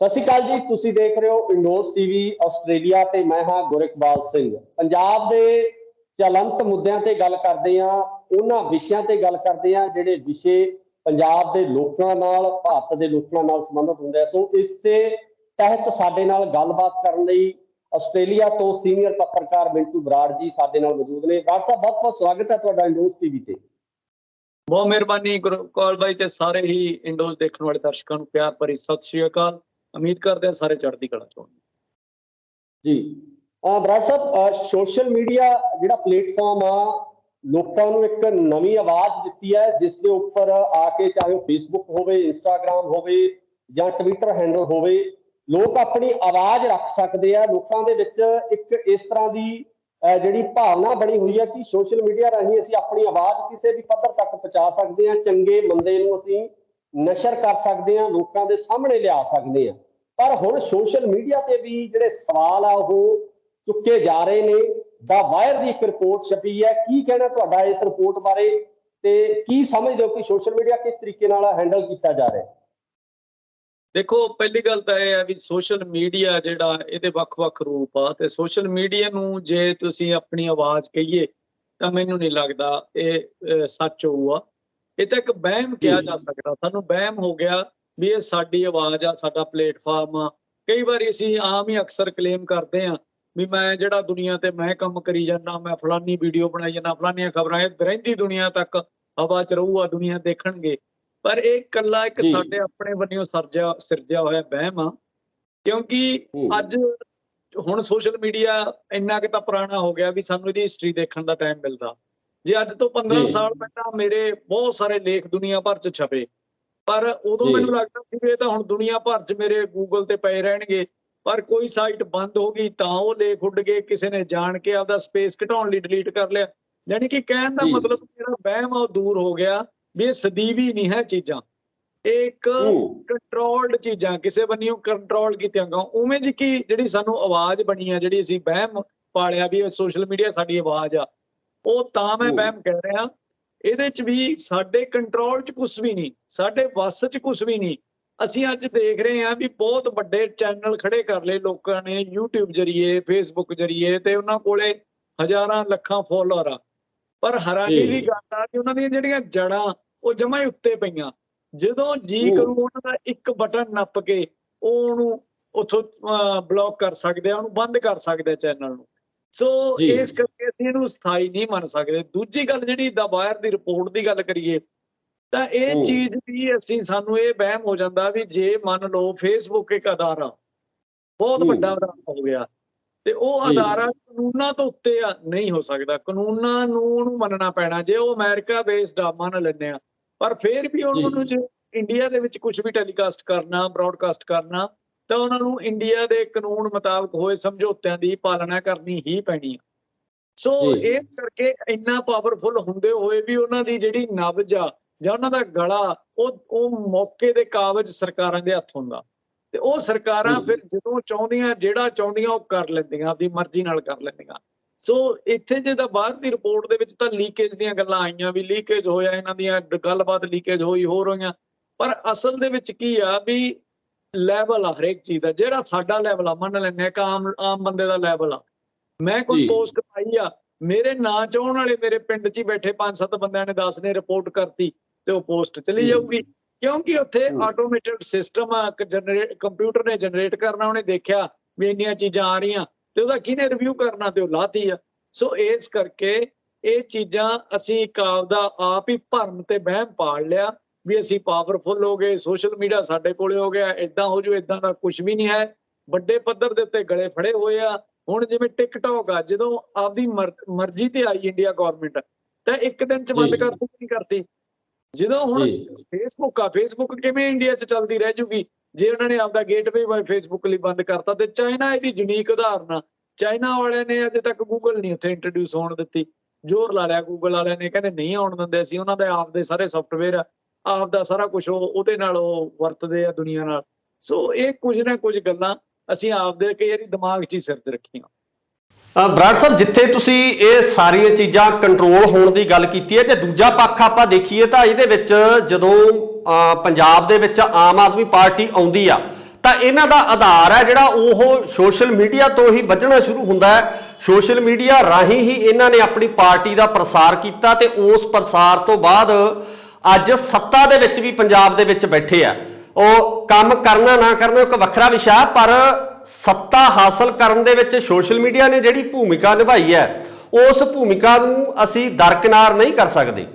ਸਤਿ ਸ਼੍ਰੀ ਅਕਾਲ ਜੀ। ਤੁਸੀਂ ਦੇਖ ਰਹੇ ਹੋ ਇੰਡੋਜ਼ ਟੀਵੀ ਆਸਟ੍ਰੇਲੀਆ ਤੇ ਮੈਂ ਹਾਂ ਗੁਰਿਕਬਾਲ ਸਿੰਘ। ਪੰਜਾਬ ਦੇ ਚਲੰਤ ਮੁੱਦਿਆਂ ਤੇ ਗੱਲ ਕਰਦੇ ਹਾਂ, ਉਹਨਾਂ ਵਿਸ਼ਿਆਂ ਤੇ ਗੱਲ ਕਰਦੇ ਹਾਂ ਜਿਹੜੇ ਵਿਸ਼ੇ ਪੰਜਾਬ ਦੇ ਲੋਕਾਂ ਨਾਲ, ਭਾਰਤ ਦੇ ਲੋਕਾਂ ਨਾਲ ਸੰਬੰਧਿਤ ਹੁੰਦੇ ਆ। ਸੋ ਇਸੇ ਤਹਿਤ ਸਾਡੇ ਨਾਲ ਗੱਲਬਾਤ ਕਰਨ ਲਈ ਆਸਟ੍ਰੇਲੀਆ ਤੋਂ ਸੀਨੀਅਰ ਪੱਤਰਕਾਰ ਮਿੰਟੂ ਬਰਾੜ ਜੀ ਸਾਡੇ ਨਾਲ ਮੌਜੂਦ ਨੇ। ਬਰਾੜ ਸਾਹਿਬ, ਬਹੁਤ ਬਹੁਤ ਸਵਾਗਤ ਹੈ ਤੁਹਾਡਾ ਇੰਡੋਜ਼ ਟੀਵੀ ਤੇ। ਬਹੁਤ ਮਿਹਰਬਾਨੀ ਗੁਰਕੌਲ ਬਾਈ ਤੇ ਸਾਰੇ ਹੀ ਇੰਡੋਜ਼ ਦੇਖਣ ਵਾਲੇ ਦਰਸ਼ਕਾਂ ਨੂੰ ਪਿਆਰ ਭਰੀ ਸਤਿ ਸ਼੍ਰੀ ਅਕਾਲ। ਉਮੀਦ ਕਰਦੇ ਹਾਂ ਸਾਰੇ ਚੜ੍ਹਦੀ ਕਲਾ ਚ ਹੋਣ ਜੀ। ਬਰਾੜ ਸਾਹਿਬ, ਸੋਸ਼ਲ ਮੀਡੀਆ ਜਿਹੜਾ ਪਲੇਟਫਾਰਮ ਆ, ਲੋਕਾਂ ਨੂੰ ਇੱਕ ਨਵੀਂ ਆਵਾਜ਼ ਦਿੱਤੀ ਹੈ, ਜਿਸ ਦੇ ਉੱਪਰ ਆ ਕੇ ਚਾਹੇ ਉਹ ਫੇਸਬੁੱਕ ਹੋਵੇ, ਇੰਸਟਾਗ੍ਰਾਮ ਹੋਵੇ ਜਾਂ ਟਵਿੱਟਰ ਹੈਂਡਲ ਹੋਵੇ, ਲੋਕ ਆਪਣੀ ਆਵਾਜ਼ ਰੱਖ ਸਕਦੇ ਆ। ਲੋਕਾਂ ਦੇ ਵਿੱਚ ਇੱਕ ਇਸ ਤਰ੍ਹਾਂ ਦੀ ਜਿਹੜੀ ਭਾਵਨਾ ਬਣੀ ਹੋਈ ਹੈ ਕਿ ਸੋਸ਼ਲ ਮੀਡੀਆ ਰਾਹੀਂ ਅਸੀਂ ਆਪਣੀ ਆਵਾਜ਼ ਕਿਸੇ ਵੀ ਪੱਧਰ ਤੱਕ ਪਹੁੰਚਾ ਸਕਦੇ ਹਾਂ, ਚੰਗੇ ਮੰਦੇ ਨੂੰ ਅਸੀਂ ਨਸ਼ਰ ਕਰ ਸਕਦੇ ਹਾਂ, ਲੋਕਾਂ ਦੇ ਸਾਹਮਣੇ ਲਿਆ ਸਕਦੇ ਹਾਂ। ਪਰ ਹੁਣ ਸੋਸ਼ਲ ਮੀਡੀਆ ਤੇ ਵੀ ਜਿਹੜੇ ਸਵਾਲ ਆ ਉਹ ਚੁੱਕੇ ਜਾ ਰਹੇ ਨੇ। ਦਾ ਵਾਇਰ ਦੀ ਇੱਕ ਰਿਪੋਰਟ ਛਪੀ ਹੈ, ਕੀ ਕਹਿਣਾ ਤੁਹਾਡਾ ਇਸ ਰਿਪੋਰਟ ਬਾਰੇ ਤੇ ਕੀ ਸਮਝਦੇ ਹੋ ਕਿ ਸੋਸ਼ਲ ਮੀਡੀਆ ਕਿਸ ਤਰੀਕੇ ਨਾਲ ਹੈਂਡਲ ਕੀਤਾ ਜਾ ਰਿਹਾ? ਦੇਖੋ, ਪਹਿਲੀ ਗੱਲ ਤਾਂ ਇਹ ਹੈ ਵੀ ਸੋਸ਼ਲ ਮੀਡੀਆ ਜਿਹੜਾ ਇਹਦੇ ਵੱਖ-ਵੱਖ ਰੂਪ ਆ ਤੇ ਸੋਸ਼ਲ ਮੀਡੀਆ ਨੂੰ ਜੇ ਤੁਸੀਂ ਆਪਣੀ ਆਵਾਜ਼ ਕਹੀਏ ਤਾਂ ਮੈਨੂੰ ਨਹੀਂ ਲੱਗਦਾ ਇਹ ਸੱਚ ਹੋਊਗਾ। ਇਹ ਤਾਂ ਇੱਕ ਵਹਿਮ ਕਿਹਾ ਜਾ ਸਕਦਾ। ਸਾਨੂੰ ਵਹਿਮ ਹੋ ਗਿਆ ਵੀ ਇਹ ਸਾਡੀ ਆਵਾਜ਼ ਆ, ਸਾਡਾ ਪਲੇਟਫਾਰਮ ਆ। ਕਈ ਵਾਰੀ ਅਸੀਂ ਆਮ ਹੀ ਅਕਸਰ ਕਲੇਮ ਕਰਦੇ ਹਾਂ ਵੀ ਮੈਂ ਜਿਹੜਾ ਦੁਨੀਆ ਤੇ ਮੈਂ ਕੰਮ ਕਰੀ ਜਾਂਦਾ, ਮੈਂ ਫਲਾਨੀ ਵੀਡੀਓ ਬਣਾਈ ਜਾਂਦਾ, ਫਲਾਨੀਆਂ ਖਬਰਾਂ, ਇਹ ਰਹਿੰਦੀ ਦੁਨੀਆ ਤੱਕ ਹਵਾ ਚ ਰਹੂਗਾ, ਦੁਨੀਆ ਦੇਖਣਗੇ। ਪਰ ਇਹ ਇਕੱਲਾ ਇੱਕ ਸਾਡੇ ਆਪਣੇ ਵੱਲੋਂ ਸਿਰਜਿਆ ਹੋਇਆ ਵਹਿਮ ਆ, ਕਿਉਂਕਿ ਅੱਜ ਹੁਣ ਸੋਸ਼ਲ ਮੀਡੀਆ ਇੰਨਾ ਕਿ ਤਾਂ ਪੁਰਾਣਾ ਹੋ ਗਿਆ ਵੀ ਸਾਨੂੰ ਇਹਦੀ ਹਿਸਟਰੀ ਦੇਖਣ ਦਾ ਟਾਈਮ ਮਿਲਦਾ। ਜੇ ਅੱਜ ਤੋਂ 15 ਸਾਲ ਪਹਿਲਾਂ ਮੇਰੇ ਬਹੁਤ ਸਾਰੇ ਲੇਖ ਦੁਨੀਆ ਭਰ ਚ ਛਪੇ, ਪਰ ਉਦੋਂ ਮੈਨੂੰ ਲੱਗਦਾ ਸੀ ਵੀ ਇਹ ਤਾਂ ਹੁਣ ਦੁਨੀਆ ਭਰ ਚ ਮੇਰੇ ਗੂਗਲ ਤੇ ਪਏ ਰਹਿਣਗੇ। ਪਰ ਕੋਈ ਸਾਈਟ ਬੰਦ ਹੋ ਗਈ ਤਾਂ ਉਹ ਲੇਖ ਉੱਡ ਗਏ, ਕਿਸੇ ਨੇ ਜਾਣ ਕੇ ਆਪਦਾ ਸਪੇਸ ਘਟਾਉਣ ਲਈ ਡਿਲੀਟ ਕਰ ਲਿਆ। ਯਾਨੀ ਕਿ ਕਹਿਣ ਦਾ ਮਤਲਬ ਜਿਹੜਾ ਵਹਿਮ ਆ ਉਹ ਦੂਰ ਹੋ ਗਿਆ ਵੀ ਇਹ ਸਦੀਵੀ ਨਹੀਂ ਹੈ ਚੀਜ਼ਾਂ, ਇਹ ਇੱਕ ਕੰਟਰੋਲਡ ਚੀਜ਼ਾਂ, ਕਿਸੇ ਬੰਨਿਓ ਕੰਟਰੋਲ ਕੀਤੀਆਂ ਗਈਆਂ। ਉਵੇਂ ਜੀ ਕਿ ਜਿਹੜੀ ਸਾਨੂੰ ਆਵਾਜ਼ ਬਣੀ ਆ, ਜਿਹੜੀ ਅਸੀਂ ਵਹਿਮ ਪਾਲਿਆ ਵੀ ਸੋਸ਼ਲ ਮੀਡੀਆ ਸਾਡੀ ਆਵਾਜ਼ ਆ, ਉਹ ਤਾਂ ਮੈਂ ਵਹਿਮ ਕਹਿ ਰਿਹਾ। ਇਹਦੇ ਚ ਵੀ ਸਾਡੇ ਕੰਟਰੋਲ ਚ ਕੁਛ ਵੀ ਨਹੀਂ, ਸਾਡੇ ਵੱਸ ਚ ਕੁਛ ਵੀ ਨਹੀਂ। ਅਸੀਂ ਅੱਜ ਦੇਖ ਰਹੇ ਹਾਂ ਵੀ ਬਹੁਤ ਵੱਡੇ ਚੈਨਲ ਖੜੇ ਕਰ ਲਏ ਲੋਕਾਂ ਨੇ YouTube ਜਰੀਏ, ਫੇਸਬੁੱਕ ਜਰੀਏ, ਤੇ ਉਹਨਾਂ ਕੋਲੇ ਹਜ਼ਾਰਾਂ ਲੱਖਾਂ ਫੋਲੋਅਰ ਆ। ਪਰ ਹੈਰਾਨੀ ਦੀ ਗੱਲ ਆ ਕਿ ਉਹਨਾਂ ਦੀਆਂ ਜਿਹੜੀਆਂ ਜੜਾਂ ਉਹ ਜਮਾਂ ਹੀ ਉੱਤੇ ਪਈਆਂ। ਜਦੋਂ ਜੀ ਕਰੂ ਉਹਨਾਂ ਦਾ ਇੱਕ ਬਟਨ ਨੱਪ ਕੇ ਉਹਨੂੰ ਉੱਥੋਂ ਬਲੌਕ ਕਰ ਸਕਦੇ ਆ, ਉਹਨੂੰ ਬੰਦ ਕਰ ਸਕਦੇ ਆ ਚੈਨਲ ਨੂੰ। ਸੋ ਇਸ ਕਰਕੇ ਅਸੀਂ ਇਹਨੂੰ ਸਥਾਈ ਨਹੀਂ ਮੰਨ ਸਕਦੇ। ਦੂਜੀ ਗੱਲ, ਜਿਹੜੀ ਦਾ ਵਾਇਰ ਦੀ ਰਿਪੋਰਟ ਦੀ ਗੱਲ ਕਰੀਏ ਤਾਂ ਇਹ ਚੀਜ਼ ਵੀ ਸਾਨੂੰ ਇਹ ਵਹਿਮ ਹੋ ਜਾਂਦਾ ਵੀ ਜੇ ਮੰਨ ਲਓ ਫੇਸਬੁੱਕ ਇੱਕ ਅਦਾਰਾ, ਬਹੁਤ ਵੱਡਾ ਅਦਾਰਾ ਹੋ ਗਿਆ, ਤੇ ਉਹ ਅਦਾਰਾ ਕਾਨੂੰਨਾਂ ਤੋਂ ਉੱਤੇ ਨਹੀਂ ਹੋ ਸਕਦਾ। ਕਾਨੂੰਨਾਂ ਨੂੰ ਉਹਨੂੰ ਮੰਨਣਾ ਪੈਣਾ। ਜੇ ਉਹ ਅਮਰੀਕਾ ਬੇਸਡ ਆ, ਮੰਨ ਲੈਂਦੇ ਆ, ਪਰ ਫਿਰ ਵੀ ਉਹਨੂੰ ਜੇ ਇੰਡੀਆ ਦੇ ਵਿੱਚ ਕੁਝ ਵੀ ਟੈਲੀਕਾਸਟ ਕਰਨਾ, ਬ੍ਰੌਡਕਾਸਟ ਕਰਨਾ, ਤਾਂ ਉਹਨਾਂ ਨੂੰ ਇੰਡੀਆ ਦੇ ਕਾਨੂੰਨ ਮੁਤਾਬਕ ਹੋਏ ਸਮਝੌਤਿਆਂ ਦੀ ਪਾਲਣਾ ਕਰਨੀ ਹੀ ਪੈਣੀ ਹੈ। ਸੋ ਇਸ ਕਰਕੇ ਇੰਨਾ ਪਾਵਰਫੁਲ ਹੁੰਦੇ ਹੋਏ ਵੀ ਉਹਨਾਂ ਦੀ ਜਿਹੜੀ ਨਬਜ਼ ਆ ਜਾਂ ਉਹਨਾਂ ਦਾ ਗਲਾ, ਉਹ ਮੌਕੇ ਦੇ ਕਾਬਜ਼ ਸਰਕਾਰਾਂ ਦੇ ਹੱਥ ਹੁੰਦਾ। ਤੇ ਉਹ ਸਰਕਾਰਾਂ ਫਿਰ ਜਦੋਂ ਚਾਹੁੰਦੀਆਂ, ਜਿਹੜਾ ਚਾਹੁੰਦੀਆਂ ਉਹ ਕਰ ਲੈਂਦੀਆਂ, ਆਪਣੀ ਮਰਜ਼ੀ ਨਾਲ ਕਰ ਲੈਂਦੀਆਂ। ਸੋ ਇੱਥੇ ਜੇ ਤਾਂ ਬਾਅਦ ਦੀ ਰਿਪੋਰਟ ਦੇ ਵਿੱਚ ਤਾਂ ਲੀਕੇਜ ਦੀਆਂ ਗੱਲਾਂ ਆਈਆਂ ਵੀ ਲੀਕੇਜ ਹੋਇਆ, ਇਹਨਾਂ ਦੀਆਂ ਗੱਲਬਾਤ ਲੀਕੇਜ ਹੋਈ, ਹੋਰ ਹੋਈਆਂ। ਪਰ ਅਸਲ ਦੇ ਵਿੱਚ ਕੀ ਆ ਵੀ ਲੈਵਲ ਆ ਹਰੇਕ ਚੀਜ਼ ਦਾ। ਜਿਹੜਾ ਸਾਡਾ ਲੈਵਲ ਆ, ਮੰਨ ਲੈਂਦੇ ਆ, ਇੱਕ ਆਮ ਬੰਦੇ ਦਾ ਲੈਵਲ ਆ, ਮੈਂ ਕੋਈ ਪੋਸਟ ਪਾਈ ਆ, ਮੇਰੇ ਨਾਂ ਚਾਹੁਣ ਵਾਲੇ ਮੇਰੇ ਪਿੰਡ 'ਚ ਹੀ ਬੈਠੇ 5-7 ਬੰਦਿਆਂ ਨੇ 10 ਨੇ ਰਿਪੋਰਟ ਕਰਤੀ ਤੇ ਉਹ ਪੋਸਟ ਚਲੀ ਜਾਊਗੀ, ਕਿਉਂਕਿ ਉੱਥੇ ਆਟੋਮੇਟਿਡ ਸਿਸਟਮ ਆ, ਕੰਪਿਊਟਰ ਨੇ ਜਨਰੇਟ ਕਰਨਾ, ਉਹਨੇ ਦੇਖਿਆ ਵੀ ਇੰਨੀਆਂ ਚੀਜ਼ਾਂ ਆ ਰਹੀਆਂ ਤੇ ਉਹਦਾ ਕਿਹਨੇ ਰਿਵਿਊ ਕਰਨਾ ਤੇ ਉਹ ਲਾਤੀ ਆ। ਸੋ ਇਸ ਕਰਕੇ ਇਹ ਚੀਜ਼ਾਂ ਅਸੀਂ ਇੱਕ ਆਪਦਾ ਆਪ ਹੀ ਭਰਮ ਤੇ ਵਹਿਮ ਪਾਲ ਲਿਆ ਵੀ ਅਸੀਂ ਪਾਵਰਫੁਲ ਹੋ ਗਏ, ਸੋਸ਼ਲ ਮੀਡੀਆ ਸਾਡੇ ਕੋਲੇ ਹੋ ਗਿਆ, ਏਦਾਂ ਹੋ ਜੂ। ਏਦਾਂ ਦਾ ਕੁਝ ਵੀ ਨਹੀਂ ਹੈ। ਵੱਡੇ ਪੱਧਰ ਦੇ ਉੱਤੇ ਗਲੇ ਫੜੇ ਹੋਏ ਆ। ਹੁਣ ਜਿਵੇਂ ਟਿਕਟੌਕ ਆ, ਜਦੋਂ ਆਪਦੀ ਮਰਜ਼ੀ ਤੇ ਆਈ ਇੰਡੀਆ ਗਵਰਨਮੈਂਟ, ਤਾਂ ਇੱਕ ਦਿਨ ਚ ਬੰਦ ਕਰਤੀ ਕਿ ਨਹੀਂ ਕਰਤੀ। ਜਦੋਂ ਹੁਣ ਫੇਸਬੁੱਕ ਆ, ਫੇਸਬੁੱਕ ਕਿਵੇਂ ਇੰਡੀਆ ਚ ਚੱਲਦੀ ਰਹਿ ਜੂਗੀ ਜੇ ਉਹਨਾਂ ਨੇ ਆਪਦਾ ਗੇਟਵੇ ਬਾਈ ਫੇਸਬੁੱਕ ਲਈ ਬੰਦ ਕਰਤਾ। ਤੇ ਚਾਈਨਾ ਇਹਦੀ ਯੂਨੀਕ ਉਦਾਹਰਨ ਆ। ਚਾਈਨਾ ਵਾਲਿਆਂ ਨੇ ਅਜੇ ਤੱਕ ਗੂਗਲ ਨਹੀਂ ਉੱਥੇ ਇੰਟਰੋਡਿਊਸ ਹੋਣ ਦਿੱਤੀ। ਜ਼ੋਰ ਲਾ ਲਿਆ ਗੂਗਲ ਵਾਲਿਆਂ ਨੇ, ਕਹਿੰਦੇ ਨਹੀਂ ਆਉਣ ਦਿੰਦੇ ਅਸੀਂ, ਉਹਨਾਂ ਦੇ ਆਪਦੇ ਸਾਰੇ ਸੌਫਟਵੇਅਰ ਆ, ਆਪਦਾ ਸਾਰਾ ਕੁਝ ਉਹਦੇ ਨਾਲ ਉਹ ਵਰਤਦੇ ਆ ਦੁਨੀਆ ਨਾਲ। ਸੋ ਇਹ ਕੁਝ ਨਾ ਕੁਝ ਗੱਲਾਂ ਅਸੀਂ ਆਪਦੇ ਕਈ ਵਾਰੀ ਦਿਮਾਗ 'ਚ ਹੀ ਸਿਰ 'ਚ ਰੱਖੀਆਂ। ਬਰਾੜ ਸਾਹਿਬ, ਜਿੱਥੇ ਤੁਸੀਂ ਇਹ ਸਾਰੀਆਂ ਚੀਜ਼ਾਂ ਕੰਟਰੋਲ ਹੋਣ ਦੀ ਗੱਲ ਕੀਤੀ ਹੈ, ਤੇ ਦੂਜਾ ਪੱਖ ਆਪਾਂ ਦੇਖੀਏ ਤਾਂ ਇਹਦੇ ਵਿੱਚ ਜਦੋਂ ਪੰਜਾਬ ਦੇ ਵਿੱਚ ਆਮ ਆਦਮੀ ਪਾਰਟੀ ਆਉਂਦੀ ਆ ਤਾਂ ਇਹਨਾਂ ਦਾ ਆਧਾਰ ਹੈ ਜਿਹੜਾ ਉਹ ਸੋਸ਼ਲ ਮੀਡੀਆ ਤੋਂ ਹੀ ਵੱਜਣਾ ਸ਼ੁਰੂ ਹੁੰਦਾ ਹੈ। ਸੋਸ਼ਲ ਮੀਡੀਆ ਰਾਹੀਂ ਹੀ ਇਹਨਾਂ ਨੇ ਆਪਣੀ ਪਾਰਟੀ ਦਾ ਪ੍ਰਸਾਰ ਕੀਤਾ ਤੇ ਉਸ ਪ੍ਰਸਾਰ ਤੋਂ ਬਾਅਦ ਅੱਜ ਸੱਤਾ ਦੇ ਵਿੱਚ ਵੀ ਪੰਜਾਬ ਦੇ ਵਿੱਚ ਬੈਠੇ ਆ। ਉਹ ਕੰਮ ਕਰਨਾ ਨਾ ਕਰਨਾ ਇੱਕ ਵੱਖਰਾ ਵਿਸ਼ਾ, ਪਰ ਸੱਤਾ ਹਾਸਲ ਕਰਨ ਦੇ ਵਿੱਚ ਸੋਸ਼ਲ ਮੀਡੀਆ ਨੇ ਜਿਹੜੀ ਭੂਮਿਕਾ ਨਿਭਾਈ ਹੈ ਉਸ ਭੂਮਿਕਾ ਨੂੰ ਅਸੀਂ ਦਰਕਿਨਾਰ ਨਹੀਂ ਕਰ ਸਕਦੇ।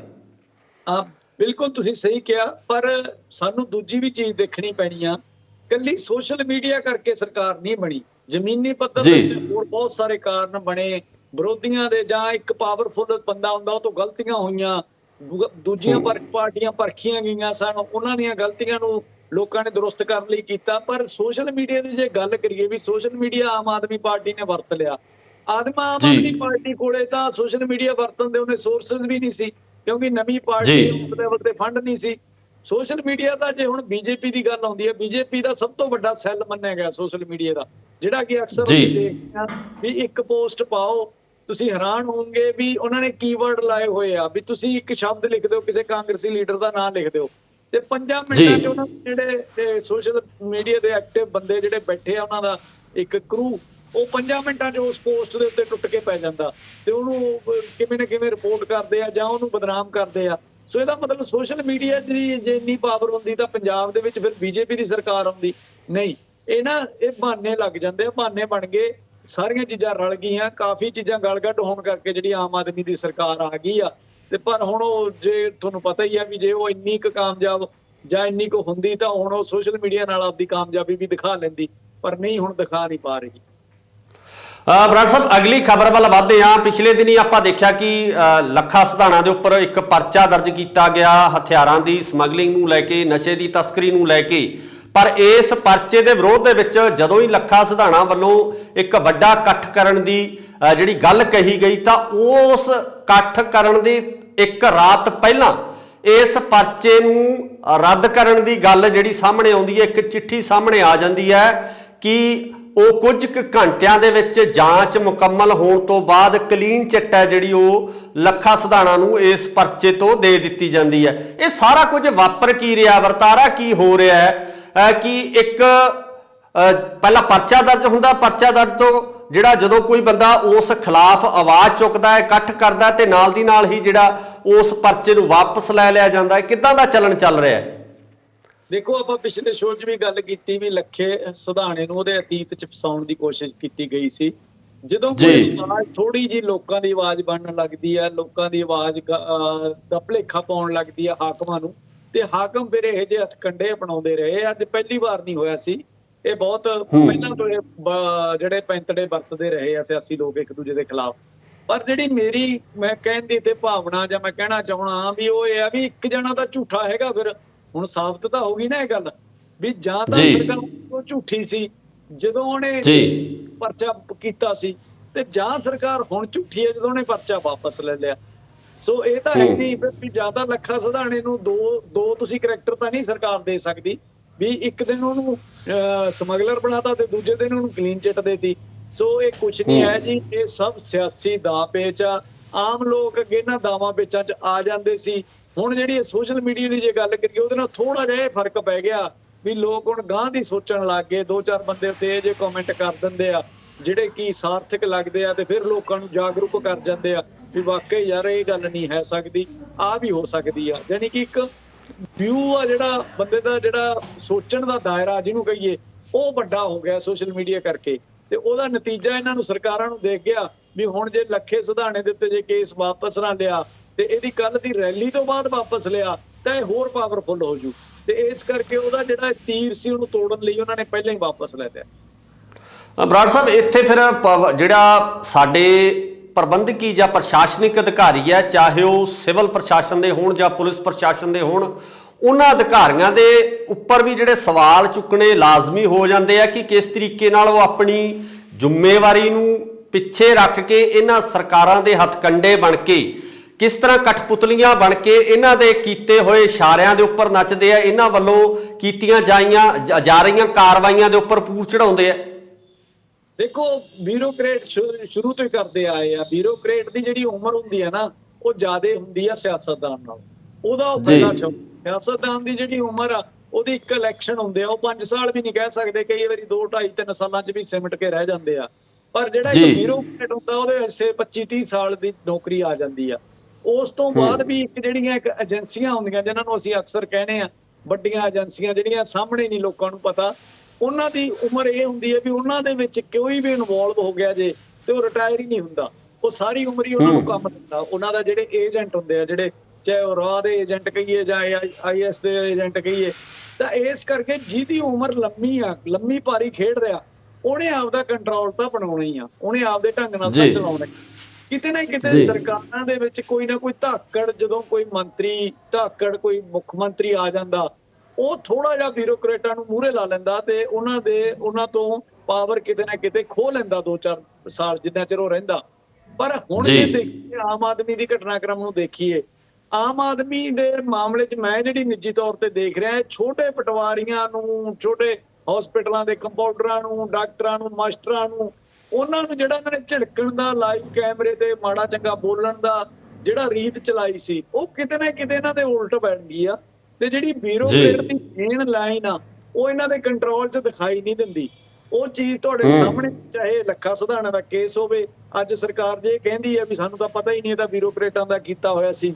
ਬਿਲਕੁਲ ਤੁਸੀਂ ਸਹੀ ਕਿਹਾ, ਪਰ ਸਾਨੂੰ ਦੂਜੀ ਵੀ ਚੀਜ਼ ਦੇਖਣੀ ਪੈਣੀ ਆ। ਕੱਲੀ ਸੋਸ਼ਲ ਮੀਡੀਆ ਕਰਕੇ ਸਰਕਾਰ ਨਹੀਂ ਬਣੀ, ਜ਼ਮੀਨੀ ਪੱਧਰ ਤੇ ਹੋਰ ਬਹੁਤ ਸਾਰੇ ਕਾਰਨ ਬਣੇ ਵਿਰੋਧੀਆਂ ਦੇ, ਜਾਂ ਇੱਕ ਪਾਵਰਫੁਲ ਬੰਦਾ ਹੁੰਦਾ ਉਹ ਤੋਂ ਗਲਤੀਆਂ ਹੋਈਆਂ, ਦੂਜੀਆਂ ਪਾਰਟੀਆਂ ਪਰਖੀਆਂ ਗਈਆਂ ਸਨ, ਉਹਨਾਂ ਦੀਆਂ ਗਲਤੀਆਂ ਨੂੰ ਲੋਕਾਂ ਨੇ ਦੁਰਸਤ ਕਰਨ ਲਈ ਕੀਤਾ। ਪਰ ਸੋਸ਼ਲ ਮੀਡੀਆ ਦੀ ਜੇ ਗੱਲ ਕਰੀਏ ਵੀ social media Aam Aadmi party ਨੇ ਵਰਤ ਲਿਆ। ਆਮ ਆਦਮੀ ਪਾਰਟੀ ਕੋਲੇ ਤਾਂ ਸੋਸ਼ਲ ਮੀਡੀਆ ਵਰਤਣ ਦੇ ਉਹਨੇ ਸੋਰਸਸ ਵੀ ਨਹੀਂ ਸੀ, ਕਿਉਂਕਿ ਨਵੀਂ ਪਾਰਟੀ ਉਸ ਲੈਵਲ ਤੇ ਫੰਡ ਨਹੀਂ ਸੀ। ਸੋਸ਼ਲ ਮੀਡੀਆ ਦਾ ਜੇ ਹੁਣ ਬੀਜੇਪੀ ਦੀ ਗੱਲ ਆਉਂਦੀ ਹੈ, ਬੀਜੇਪੀ ਦਾ ਸਭ ਤੋਂ ਵੱਡਾ ਸੈੱਲ ਮੰਨਿਆ ਗਿਆ ਸੋਸ਼ਲ ਮੀਡੀਆ ਦਾ, ਜਿਹੜਾ ਕਿ ਅਕਸਰ ਦੇਖਦੇ ਆ ਵੀ ਇੱਕ ਪੋਸਟ ਪਾਓ, ਤੁਸੀਂ ਹੈਰਾਨ ਹੋਵੋਗੇ ਵੀ ਉਹਨਾਂ ਨੇ ਕੀਵਰਡ ਲਾਏ ਹੋਏ ਆ ਵੀ ਤੁਸੀਂ ਇੱਕ ਸ਼ਬਦ ਲਿਖ ਦਿਓ, ਕਿਸੇ ਕਾਂਗਰਸੀ ਲੀਡਰ ਦਾ ਨਾਮ ਲਿਖ ਦਿਓ ਤੇ 5 ਮਿੰਟਾਂ 'ਚ ਉਹਨਾਂ ਜਿਹੜੇ ਸੋਸ਼ਲ ਮੀਡੀਆ ਦੇ ਐਕਟਿਵ ਬੰਦੇ ਜਿਹੜੇ ਬੈਠੇ ਆ ਉਹਨਾਂ ਦਾ ਇੱਕ ਕਰੂ, ਉਹ 5 ਮਿੰਟਾਂ 'ਚ ਉਸ ਪੋਸਟ ਦੇ ਉੱਤੇ ਟੁੱਟ ਕੇ ਪੈ ਜਾਂਦਾ ਤੇ ਉਹਨੂੰ ਕਿਵੇਂ ਨਾ ਕਿਵੇਂ ਰਿਪੋਰਟ ਕਰਦੇ ਆ ਜਾਂ ਉਹਨੂੰ ਬਦਨਾਮ ਕਰਦੇ ਆ। ਸੋ ਇਹਦਾ ਮਤਲਬ ਸੋਸ਼ਲ ਮੀਡੀਆ ਦੀ ਜੇ ਇੰਨੀ ਪਾਵਰ ਹੁੰਦੀ ਤਾਂ ਪੰਜਾਬ ਦੇ ਵਿੱਚ ਫਿਰ ਬੀਜੇਪੀ ਦੀ ਸਰਕਾਰ ਆਉਂਦੀ ਨਹੀਂ। ਇਹ ਬਹਾਨੇ ਲੱਗ ਜਾਂਦੇ ਆ, ਬਹਾਨੇ ਬਣ ਗਏ, ਸਾਰੀਆਂ ਚੀਜ਼ਾਂ ਰਲ ਗਈਆਂ, ਕਾਫੀ ਚੀਜ਼ਾਂ ਗਲਗੱਡ ਹੋਣ ਕਰਕੇ ਜਿਹੜੀ ਆਮ ਆਦਮੀ ਦੀ ਸਰਕਾਰ ਆ ਗਈ ਆ। ਤੇ ਪਰ ਹੁਣ ਉਹ ਜੇ ਤੁਹਾਨੂੰ ਪਤਾ ਹੀ ਆ ਵੀ ਜੇ ਉਹ ਇੰਨੀ ਕੁ ਕਾਮਯਾਬ ਜਾਂ ਇੰਨੀ ਕੁ ਹੁੰਦੀ ਤਾਂ ਹੁਣ ਉਹ ਸੋਸ਼ਲ ਮੀਡੀਆ ਨਾਲ ਆਪਦੀ ਕਾਮਯਾਬੀ ਵੀ ਦਿਖਾ ਲੈਂਦੀ, ਪਰ ਨਹੀਂ, ਹੁਣ ਦਿਖਾ ਨਹੀਂ ਪਾ ਰਹੀ। ਬਰਾੜ ਸਾਹਿਬ, ਅਗਲੀ ਖਬਰ ਵੱਲ ਵਧਦੇ ਹਾਂ। ਪਿਛਲੇ ਦਿਨੀ ਆਪਾਂ ਦੇਖਿਆ ਕਿ ਲੱਖਾ ਸਿਧਾਣਾ ਦੇ ਉੱਪਰ ਇੱਕ ਪਰਚਾ ਦਰਜ ਕੀਤਾ ਗਿਆ ਹਥਿਆਰਾਂ ਦੀ ਸਮਗਲਿੰਗ ਨੂੰ ਲੈ ਕੇ, ਨਸ਼ੇ ਦੀ ਤਸਕਰੀ ਨੂੰ ਲੈ ਕੇ, ਪਰ ਇਸ ਪਰਚੇ ਦੇ ਵਿਰੋਧ ਦੇ ਵਿੱਚ ਜਦੋਂ ਹੀ ਲੱਖਾ ਸਿਧਾਣਾ ਵੱਲੋਂ ਇੱਕ ਵੱਡਾ ਇਕੱਠ ਕਰਨ ਦੀ ਜਿਹੜੀ ਗੱਲ ਕਹੀ ਗਈ ਤਾਂ ਉਸ ਇਕੱਠ ਕਰਨ ਦੀ ਇੱਕ ਰਾਤ ਪਹਿਲਾਂ ਇਸ ਪਰਚੇ ਨੂੰ ਰੱਦ ਕਰਨ ਦੀ ਗੱਲ ਜਿਹੜੀ ਸਾਹਮਣੇ ਆਉਂਦੀ ਹੈ, ਇੱਕ ਚਿੱਠੀ ਸਾਹਮਣੇ ਆ ਜਾਂਦੀ ਹੈ ਕਿ ਉਹ ਕੁਝ ਕੁ ਘੰਟਿਆਂ ਦੇ ਵਿੱਚ ਜਾਂਚ ਮੁਕੰਮਲ ਹੋਣ ਤੋਂ ਬਾਅਦ ਕਲੀਨ ਚਿੱਟ ਹੈ ਜਿਹੜੀ ਉਹ ਲੱਖਾ ਸਿਧਾਣਾ ਨੂੰ ਇਸ ਪਰਚੇ ਤੋਂ ਦੇ ਦਿੱਤੀ ਜਾਂਦੀ ਹੈ। ਇਹ ਸਾਰਾ ਕੁਝ ਵਾਪਰ ਕੀ ਰਿਹਾ, ਵਰਤਾਰਾ ਕੀ ਹੋ ਰਿਹਾ ਹੈ ਕਿ ਇੱਕ ਪਹਿਲਾਂ ਪਰਚਾ ਦਰਜ ਹੁੰਦਾ, ਪਰਚਾ ਦਰਜ ਤੋਂ ਜਿਹੜਾ ਜਦੋਂ ਕੋਈ ਬੰਦਾ ਉਸ ਖਿਲਾਫ ਆਵਾਜ਼ ਚੁੱਕਦਾ ਹੈ, ਇਕੱਠ ਕਰਦਾ ਤੇ ਨਾਲ ਦੀ ਨਾਲ ਹੀ ਜਿਹੜਾ ਉਸ ਪਰਚੇ ਨੂੰ ਵਾਪਸ ਲੈ ਲਿਆ ਜਾਂਦਾ ਹੈ। ਕਿੱਦਾਂ ਦਾ ਚੱਲਣ ਚੱਲ ਰਿਹਾ ਹੈ? ਦੇਖੋ, ਆਪਾਂ ਪਿਛਲੇ ਸ਼ੋਅ 'ਚ ਵੀ ਗੱਲ ਕੀਤੀ ਵੀ ਲੱਖੇ ਸਿਧਾਣੇ ਨੂੰ ਉਹਦੇ ਅਤੀਤ 'ਚ ਫਸਾਉਣ ਦੀ ਕੋਸ਼ਿਸ਼ ਕੀਤੀ ਗਈ ਸੀ। ਜਦੋਂ ਕੋਈ ਆਵਾਜ਼ ਥੋੜੀ ਜਿਹੀ ਲੋਕਾਂ ਦੀ ਆਵਾਜ਼ ਬਣਨ ਲੱਗਦੀ ਹੈ, ਲੋਕਾਂ ਦੀ ਆਵਾਜ਼ ਦਾ ਭੁਲੇਖਾ ਪਾਉਣ ਲੱਗਦੀ ਹੈ ਹਾਕਮਾਂ ਨੂੰ, ਤੇ ਹਾਕਮ ਫਿਰ ਇਹੋ ਜਿਹੇ ਹੱਥਕੰਡੇ ਅਪਣਾਉਂਦੇ ਰਹੇ। ਅੱਜ ਪਹਿਲੀ ਵਾਰ ਨਹੀਂ ਹੋਇਆ ਸੀ, ਇਹ ਬਹੁਤ ਪਹਿਲਾਂ ਤੋਂ ਜਿਹੜੇ ਪੈਂਤੜੇ ਵਰਤਦੇ ਰਹੇ ਆ ਸਿਆਸੀ ਲੋਕ ਇੱਕ ਦੂਜੇ ਦੇ ਖਿਲਾਫ। ਪਰ ਜਿਹੜੀ ਮੈਂ ਕਹਿਣ ਦੀ ਤੇ ਭਾਵਨਾ ਜਾਂ ਮੈਂ ਕਹਿਣਾ ਚਾਹਣਾ ਵੀ ਉਹ ਇਹ ਆ ਵੀ ਇੱਕ ਜਣਾ ਤਾਂ ਝੂਠਾ ਹੈਗਾ। ਫਿਰ ਹੁਣ ਸਾਬਤ ਤਾਂ ਹੋ ਗਈ ਨਾ ਇਹ ਗੱਲ ਵੀ ਜਾਂ ਤਾਂ ਸਰਕਾਰ ਝੂਠੀ ਸੀ ਜਦੋਂ ਉਹਨੇ ਪਰਚਾ ਕੀਤਾ ਸੀ, ਤੇ ਜਾਂ ਸਰਕਾਰ ਹੁਣ ਝੂਠੀ ਹੈ ਜਦੋਂ ਉਹਨੇ ਪਰਚਾ ਵਾਪਸ ਲੈ ਲਿਆ। ਸੋ ਇਹ ਤਾਂ ਹੈ ਨਹੀਂ ਵੀ ਜ਼ਿਆਦਾ ਲੱਖਾ ਸਿਧਾਣੇ ਨੂੰ ਦੋ ਤੁਸੀਂ ਕਰੈਕਟਰ ਤਾਂ ਨਹੀਂ ਸਰਕਾਰ ਦੇ ਸਕਦੀ ਵੀ ਇੱਕ ਦਿਨ ਉਹਨੂੰ ਸਮਗਲਰ ਬਣਾਤਾ ਤੇ ਦੂਜੇ ਦਿਨ ਉਹਨੂੰ ਕਲੀਨ ਚਿੱਟ ਦੇਤੀ। ਸੋ ਇਹ ਕੁਛ ਨਹੀਂ ਹੈ ਜੀ, ਇਹ ਸਭ ਸਿਆਸੀ ਦਾਅ ਪੇਚ ਆ। ਆਮ ਲੋਕ ਅੱਗੇ ਇਹਨਾਂ ਦਾਵਾਂ ਪੇਚਾਂ 'ਚ ਆ ਜਾਂਦੇ ਸੀ। ਹੁਣ ਜਿਹੜੀ ਸੋਸ਼ਲ ਮੀਡੀਆ ਦੀ ਜੇ ਗੱਲ ਕਰੀਏ ਉਹਦੇ ਨਾਲ ਥੋੜਾ ਜਿਹਾ ਇਹ ਫਰਕ ਪੈ ਗਿਆ ਵੀ ਲੋਕ ਹੁਣ ਗਾਂਹ ਦੀ ਸੋਚਣ ਲੱਗ ਗਏ। 2-4 ਬੰਦੇ ਉੱਤੇ ਜੇ ਕਮੈਂਟ ਕਰ ਦਿੰਦੇ ਆ ਜਿਹੜੇ ਕਿ ਸਾਰਥਕ ਲੱਗਦੇ ਆ ਤੇ ਫਿਰ ਲੋਕਾਂ ਨੂੰ ਜਾਗਰੂਕ ਕਰ ਜਾਂਦੇ ਆ ਵੀ ਵਾਕਈ ਯਾਰ ਇਹ ਗੱਲ ਨਹੀਂ ਹੈ ਸਕਦੀ, ਆ ਵੀ ਹੋ ਸਕਦੀ ਆ। ਯਾਨੀ ਕਿ ਇੱਕ ਵਿਊ ਆ ਜਿਹੜਾ ਬੰਦੇ ਦਾ, ਜਿਹੜਾ ਸੋਚਣ ਦਾ ਦਾਇਰਾ ਜਿਹਨੂੰ ਕਹੀਏ, ਉਹ ਵੱਡਾ ਹੋ ਗਿਆ ਸੋਸ਼ਲ ਮੀਡੀਆ ਕਰਕੇ। ਤੇ ਉਹਦਾ ਨਤੀਜਾ ਇਹਨਾਂ ਨੂੰ ਸਰਕਾਰਾਂ ਨੂੰ ਦੇਖ ਗਿਆ ਵੀ ਹੁਣ ਜੇ ਲੱਖੇ ਸਿਧਾਣੇ ਦੇ ਉੱਤੇ ਜੇ ਕੇਸ ਵਾਪਸ ਨਾ ਲਿਆ ਤੇ ਇਹਦੀ ਕੱਲ ਦੀ ਰੈਲੀ ਤੋਂ ਬਾਅਦ ਵਾਪਸ ਲਿਆ ਤਾਂ ਇਹ ਹੋਰ ਪਾਵਰਫੁਲ ਹੋ ਜੂ। ਤੇ ਇਸ ਕਰਕੇ ਉਹਦਾ ਜਿਹੜਾ ਤੀਰ ਸੀ ਉਹਨੂੰ ਤੋੜਨ ਲਈ ਉਹਨਾਂ ਨੇ ਪਹਿਲਾਂ ਹੀ ਵਾਪਸ ਲੈ ਲਿਆ। ਬਰਾੜ ਸਾਹਿਬ, ਇੱਥੇ ਫਿਰ ਜਿਹੜਾ ਸਾਡੇ ਪ੍ਰਬੰਧਕੀ ਜਾਂ ਪ੍ਰਸ਼ਾਸਨਿਕ ਅਧਿਕਾਰੀ ਹੈ, ਚਾਹੇ ਉਹ ਸਿਵਲ ਪ੍ਰਸ਼ਾਸਨ ਦੇ ਹੋਣ ਜਾਂ ਪੁਲਿਸ ਪ੍ਰਸ਼ਾਸਨ ਦੇ ਹੋਣ, ਉਹਨਾਂ ਅਧਿਕਾਰੀਆਂ ਦੇ ਉੱਪਰ ਵੀ ਜਿਹੜੇ ਸਵਾਲ ਚੁੱਕਣੇ ਲਾਜ਼ਮੀ ਹੋ ਜਾਂਦੇ ਆ ਕਿ ਕਿਸ ਤਰੀਕੇ ਨਾਲ ਉਹ ਆਪਣੀ ਜ਼ਿੰਮੇਵਾਰੀ ਨੂੰ ਪਿੱਛੇ ਰੱਖ ਕੇ ਇਹਨਾਂ ਸਰਕਾਰਾਂ ਦੇ ਹੱਥਕੰਡੇ ਬਣ ਕੇ, ਕਿਸ ਤਰ੍ਹਾਂ ਕਠਪੁਤਲੀਆਂ ਬਣ ਕੇ ਇਹਨਾਂ ਦੇ ਕੀਤੇ ਹੋਏ ਇਸ਼ਾਰਿਆਂ ਦੇ ਉੱਪਰ ਨੱਚਦੇ ਆ, ਇਹਨਾਂ ਵੱਲੋਂ ਕੀਤੀਆਂ ਜਾ ਰਹੀਆਂ ਕਾਰਵਾਈਆਂ ਦੇ ਉੱਪਰ ਪੂਰ ਚੜਾਉਂਦੇ ਆ। ਦੇਖੋ, ਬਿਊਰੋਕਰੇਟ ਸ਼ੁਰੂ ਤੋਂ ਹੀ ਕਰਦੇ ਆਏ ਆ। ਬਿਊਰੋਕਰੇਟ ਦੀ ਜਿਹੜੀ ਉਮਰ ਹੁੰਦੀ ਹੈ ਨਾ, ਉਹ ਜ਼ਿਆਦਾ ਹੁੰਦੀ ਆ ਸਿਆਸਤਦਾਨ ਨਾਲ। ਉਹਦਾ ਪਹਿਲਾ ਸਿਆਸਤਦਾਨ ਦੀ ਜਿਹੜੀ ਉਮਰ ਆ ਉਹਦੀ ਇੱਕ ਇਲੈਕਸ਼ਨ ਹੁੰਦੇ ਆ, ਉਹ 5 ਸਾਲ ਵੀ ਨਹੀਂ ਕਹਿ ਸਕਦੇ, ਕਈ ਵਾਰੀ 2, 2.5, 3 ਸਾਲਾਂ 'ਚ ਵੀ ਸਿਮਟ ਕੇ ਰਹਿ ਜਾਂਦੇ ਆ। ਪਰ ਜਿਹੜਾ ਇੱਕ ਬਿਊਰੋਕਰੇਟ ਹੁੰਦਾ ਉਹਦੇ ਹਿੱਸੇ 25-30 ਸਾਲ ਦੀ ਨੌਕਰੀ ਆ ਜਾਂਦੀ ਆ। ਉਸ ਤੋਂ ਬਾਅਦ ਵੀ ਇੱਕ ਜਿਹੜੀਆਂ ਇੱਕ ਏਜੰਸੀਆਂ ਹੁੰਦੀਆਂ ਜਿਹਨਾਂ ਨੂੰ ਅਸੀਂ ਅਕਸਰ ਕਹਿੰਦੇ ਆ ਵੱਡੀਆਂ ਏਜੰਸੀਆਂ, ਜਿਹੜੀਆਂ ਸਾਹਮਣੇ ਨਹੀਂ ਲੋਕਾਂ ਨੂੰ ਪਤਾ, ਉਹਨਾਂ ਦੀ ਉਮਰ ਇਹ ਹੁੰਦੀ ਹੈ ਵੀ ਉਹਨਾਂ ਦੇ ਵਿੱਚ ਕੋਈ ਵੀ ਇਨਵੋਲਵ ਹੋ ਗਿਆ ਜੇ ਤੇ ਉਹ ਰਿਟਾਇਰ ਹੀ ਨਹੀਂ ਹੁੰਦਾ, ਉਹ ਸਾਰੀ ਉਮਰ ਹੀ ਉਹਨਾਂ ਨੂੰ ਕੰਮ ਦਿੰਦਾ। ਉਹਨਾਂ ਦਾ ਜਿਹੜੇ ਏਜੰਟ ਹੁੰਦੇ ਆ, ਜਿਹੜੇ ਚਾਹੇ ਉਹ ਰਾਹ ਦੇ ਏਜੰਟ ਕਹੀਏ ਜਾਂ IAS ਦੇ ਏਜੰਟ ਕਹੀਏ, ਤਾਂ ਇਸ ਕਰਕੇ ਜਿਹਦੀ ਉਮਰ ਲੰਮੀ ਆ, ਲੰਮੀ ਪਾਰੀ ਖੇਡ ਰਿਹਾ, ਉਹਨੇ ਆਪਦਾ ਕੰਟਰੋਲ ਤਾਂ ਬਣਾਉਣਾ ਹੀ ਆ, ਉਹਨੇ ਆਪਦੇ ਢੰਗ ਨਾਲ ਤਾਂ ਚਲਾਉਣਾ। ਕਿਤੇ ਨਾ ਕਿਤੇ ਸਰਕਾਰਾਂ ਦੇ ਵਿੱਚ ਕੋਈ ਨਾ ਕੋਈ ਧਾਕੜ, ਜਦੋਂ ਕੋਈ ਮੰਤਰੀ ਧਾਕੜ, ਕੋਈ ਮੁੱਖ ਮੰਤਰੀ ਆ ਜਾਂਦਾ, ਉਹ ਥੋੜਾ ਜਿਹਾ ਬਿਊਰੋਕਰੇਟਾਂ ਨੂੰ ਮੂਹਰੇ ਲਾ ਲੈਂਦਾ ਤੇ ਉਹਨਾਂ ਤੋਂ ਪਾਵਰ ਕਿਤੇ ਨਾ ਕਿਤੇ ਖੋਹ ਲੈਂਦਾ 2-4 ਸਾਲ ਜਿੰਨਾ ਚਿਰ ਉਹ ਰਹਿੰਦਾ। ਪਰ ਹੁਣ ਜੇ ਦੇਖੀਏ ਆਮ ਆਦਮੀ ਦੀ ਘਟਨਾਕ੍ਰਮ ਨੂੰ ਦੇਖੀਏ, ਆਮ ਆਦਮੀ ਦੇ ਮਾਮਲੇ 'ਚ ਮੈਂ ਜਿਹੜੀ ਨਿੱਜੀ ਤੌਰ ਤੇ ਦੇਖ ਰਿਹਾ, ਛੋਟੇ ਪਟਵਾਰੀਆਂ ਨੂੰ, ਛੋਟੇ ਹਸਪੀਟਲਾਂ ਦੇ ਕੰਪਾਊਂਡਰਾਂ ਨੂੰ, ਡਾਕਟਰਾਂ ਨੂੰ, ਮਾਸਟਰਾਂ ਨੂੰ, ਉਹਨਾਂ ਨੂੰ ਜਿਹੜਾ ਇਹਨਾਂ ਨੇ ਝਿੜਕਣ ਦਾ, ਲਾਈਵ ਕੈਮਰੇ ਤੇ ਮਾੜਾ ਚੰਗਾ ਬੋਲਣ ਦਾ ਜਿਹੜਾ ਰੀਤ ਚਲਾਈ ਸੀ, ਉਹ ਕਿਤੇ ਨਾ ਕਿਤੇ ਇਹਨਾਂ ਦੇ ਉਲਟ ਬਣ ਗਈ ਆ। ਤੇ ਜਿਹੜੀ ਬਿਊਰੋਕਰੇਟ ਦੀ ਮੇਨ ਲਾਈਨ ਆ, ਉਹ ਇਹਨਾਂ ਦੇ ਕੰਟਰੋਲ 'ਚ ਦਿਖਾਈ ਨਹੀਂ ਦਿੰਦੀ। ਉਹ ਚੀਜ਼ ਤੁਹਾਡੇ ਸਾਹਮਣੇ, ਚਾਹੇ ਲੱਖਾ ਸਿਧਾਣਾ ਦਾ ਕੇਸ ਹੋਵੇ, ਅੱਜ ਸਰਕਾਰ ਜੇ ਕਹਿੰਦੀ ਆ ਵੀ ਸਾਨੂੰ ਤਾਂ ਪਤਾ ਹੀ ਨਹੀਂ, ਇਹ ਤਾਂ ਬਿਊਰੋਕਰੇਟਾਂ ਦਾ ਕੀਤਾ ਹੋਇਆ ਸੀ,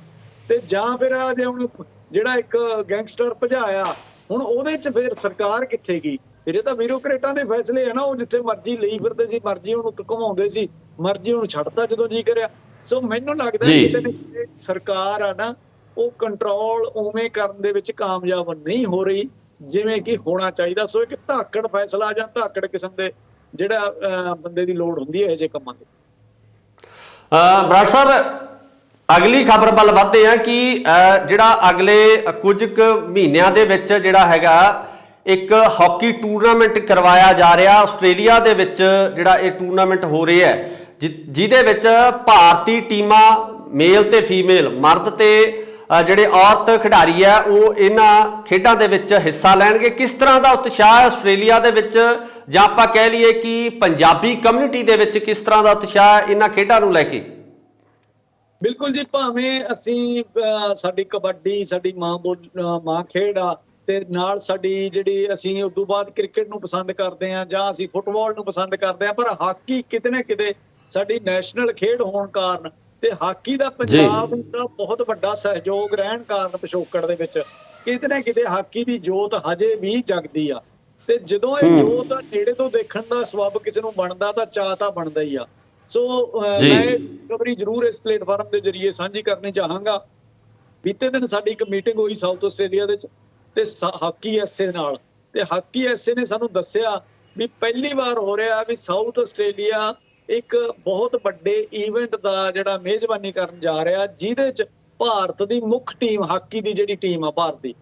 ਤੇ ਜਾਂ ਫਿਰ ਜੇ ਹੁਣ ਜਿਹੜਾ ਇੱਕ ਗੈਂਗਸਟਰ ਭਜਾਇਆ, ਹੁਣ ਉਹਦੇ 'ਚ ਫਿਰ ਸਰਕਾਰ ਕਿੱਥੇ ਗਈ? ਫਿਰ ਇਹ ਤਾਂ ਬਿਊਰੋਕਰੇਟਾਂ ਦੇ ਫੈਸਲੇ ਆ ਨਾ, ਉਹ ਜਿੱਥੇ ਮਰਜ਼ੀ ਲਈ ਫਿਰਦੇ ਸੀ, ਮਰਜ਼ੀ ਉਹਨੂੰ ਘੁਮਾਉਂਦੇ ਸੀ, ਮਰਜ਼ੀ ਉਹਨੂੰ ਛੱਡਤਾ ਜਦੋਂ ਜੀ ਕਰਿਆ। ਸੋ ਮੈਨੂੰ ਲੱਗਦਾ ਕਿ ਸਰਕਾਰ ਆ ਨਾ, ਉਹ ਕੰਟਰੋਲ ਉਵੇਂ ਕਰਨ ਦੇ ਵਿੱਚ ਕਾਮਯਾਬ ਨਹੀਂ ਹੋ ਰਹੀ ਜਿਵੇਂ ਕਿ ਹੋਣਾ ਚਾਹੀਦਾ। ਸੋ ਇੱਕ ਧਾਕੜ ਫੈਸਲਾ ਜਾਂ ਧਾਕੜ ਕਿਸਮ ਦੇ ਜਿਹੜਾ ਬੰਦੇ ਦੀ ਲੋੜ ਹੁੰਦੀ ਹੈ ਇਹ ਜਿਹੇ ਕੰਮਾਂ ਦੇ। ਬਰਾੜ ਸਾਹਿਬ, ਅਗਲੀ ਖਬਰ ਵੱਲ ਵਧਦੇ ਆ ਕਿ ਜਿਹੜਾ ਅਗਲੇ ਕੁਝ ਕੁ ਮਹੀਨਿਆਂ ਦੇ ਵਿੱਚ ਜਿਹੜਾ ਹੈਗਾ ਇੱਕ ਹਾਕੀ ਟੂਰਨਾਮੈਂਟ ਕਰਵਾਇਆ ਜਾ ਰਿਹਾ ਆਸਟ੍ਰੇਲੀਆ ਦੇ ਵਿੱਚ। ਜਿਹੜਾ ਇਹ ਟੂਰਨਾਮੈਂਟ ਹੋ ਰਿਹਾ ਹੈ ਜਿਹਦੇ ਵਿੱਚ ਭਾਰਤੀ ਟੀਮਾਂ, ਮੇਲ ਤੇ ਫੀਮੇਲ, ਮਰਦ ਤੇ ਜਿਹੜੇ ਔਰਤ ਖਿਡਾਰੀ ਆ, ਉਹ ਇਹਨਾਂ ਖੇਡਾਂ ਦੇ ਵਿੱਚ ਹਿੱਸਾ ਲੈਣਗੇ। ਕਿਸ ਤਰ੍ਹਾਂ ਦਾ ਉਤਸ਼ਾਹ ਹੈ ਆਸਟ੍ਰੇਲੀਆ ਦੇ ਵਿੱਚ, ਜਾਂ ਆਪਾਂ ਕਹਿ ਲਈਏ ਕਿ ਪੰਜਾਬੀ ਕਮਿਊਨਿਟੀ ਦੇ ਵਿੱਚ ਕਿਸ ਤਰ੍ਹਾਂ ਦਾ ਉਤਸ਼ਾਹ ਹੈ ਇਹਨਾਂ ਖੇਡਾਂ ਨੂੰ ਲੈ ਕੇ? ਬਿਲਕੁਲ ਜੀ, ਭਾਵੇਂ ਅਸੀਂ ਸਾਡੀ ਕਬੱਡੀ ਸਾਡੀ ਮਾਂ ਖੇਡ ਆ, ਤੇ ਨਾਲ ਸਾਡੀ ਜਿਹੜੀ ਅਸੀਂ ਉਸ ਤੋਂ ਬਾਅਦ ਕ੍ਰਿਕਟ ਨੂੰ ਪਸੰਦ ਕਰਦੇ ਆ ਜਾਂ ਅਸੀਂ ਫੁੱਟਬਾਲ ਨੂੰ ਪਸੰਦ ਕਰਦੇ ਆ, ਪਰ ਹਾਕੀ ਕਿਤੇ ਨਾ ਕਿਤੇ ਸਾਡੀ ਨੈਸ਼ਨਲ ਖੇਡ ਹੋਣ ਕਾਰਨ ਤੇ ਹਾਕੀ ਦਾ ਪੰਜਾਬ ਦਾ ਬਹੁਤ ਵੱਡਾ ਸਹਿਯੋਗ ਰਹਿਣ ਕਾਰਨ ਪਿਛੋਕੜ ਦੇ ਵਿੱਚ ਕਿਤੇ ਨਾ ਕਿਤੇ ਹਾਕੀ ਦੀ ਜੋਤ ਹਜੇ ਵੀ ਜਗਦੀ ਆ। ਤੇ ਜਦੋਂ ਇਹ ਜੋਤ ਨੇੜੇ ਤੋਂ ਦੇਖਣ ਦਾ ਸਬੱਬ ਕਿਸੇ ਨੂੰ ਬਣਦਾ ਤਾਂ ਚਾਅ ਤਾਂ ਬਣਦਾ ਹੀ ਆ। ਸੋ ਮੈਂ ਖਬਰੀ ਜ਼ਰੂਰ ਇਸ ਪਲੇਟਫਾਰਮ ਦੇ ਜ਼ਰੀਏ ਸਾਂਝੀ ਕਰਨੀ ਚਾਹਾਂਗਾ। ਬੀਤੇ ਦਿਨ ਸਾਡੀ ਇੱਕ ਮੀਟਿੰਗ ਹੋਈ ਸਾਊਥ ਆਸਟ੍ਰੇਲੀਆ ਦੇ ਵਿੱਚ ਤੇ ਹਾਕੀ ਐਸਏ ਨਾਲ, ਤੇ ਹਾਕੀ ਐਸਏ ਨੇ ਸਾਨੂੰ ਦੱਸਿਆ ਵੀ ਪਹਿਲੀ ਵਾਰ ਹੋ ਰਿਹਾ ਵੀ ਸਾਊਥ ਆਸਟ੍ਰੇਲੀਆ ਇੱਕ ਬਹੁਤ ਵੱਡੇ ਈਵੈਂਟ ਦਾ ਜਿਹੜਾ ਮੇਜ਼ਬਾਨੀ ਕਰਨ ਜਾ ਰਿਹਾ, ਜਿਹਦੇ ਚ ਭਾਰਤ ਦੀ ਮੁੱਖ ਟੀਮ, ਹਾਕੀ ਦੀ ਜਿਹੜੀ ਟੀਮ ਆ ਭਾਰਤ ਦੀ,